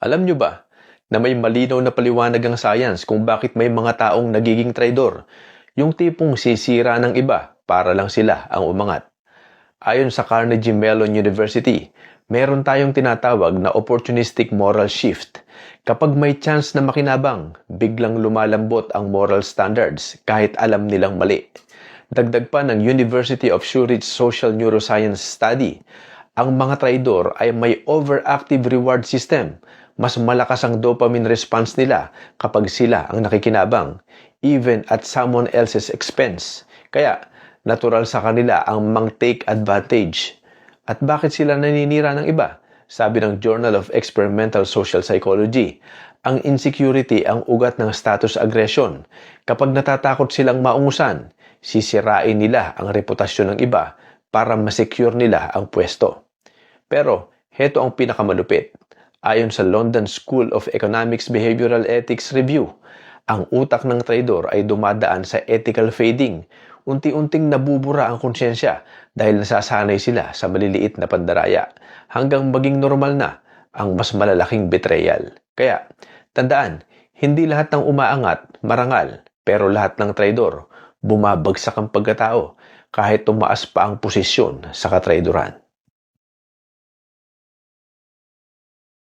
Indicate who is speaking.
Speaker 1: Alam nyo ba na may malinaw na paliwanag ang science kung bakit may mga taong nagiging traidor? Yung tipong sisira ng iba para lang sila ang umangat. Ayon sa Carnegie Mellon University, meron tayong tinatawag na opportunistic moral shift. Kapag may chance na makinabang, biglang lumalambot ang moral standards kahit alam nilang mali. Dagdag pa ng University of Zurich Social Neuroscience Study, ang mga traidor ay may overactive reward system. Mas malakas ang dopamine response nila kapag sila ang nakikinabang, even at someone else's expense. Kaya, natural sa kanila ang mang-take advantage. At bakit sila naninira ng iba? Sabi ng Journal of Experimental Social Psychology, ang insecurity ang ugat ng status aggression. Kapag natatakot silang maungusan, sisirain nila ang reputasyon ng iba para masecure nila ang pwesto. Pero, heto ang pinakamalupit. Ayon sa London School of Economics Behavioral Ethics Review, ang utak ng traidor ay dumadaan sa ethical fading. Unti-unting nabubura ang konsyensya dahil nasasanay sila sa maliliit na pandaraya hanggang maging normal na ang mas malalaking betrayal. Kaya, tandaan, hindi lahat ng umaangat marangal, pero lahat ng traidor bumabagsak ang pagkatao kahit tumaas pa ang posisyon sa katraidoran.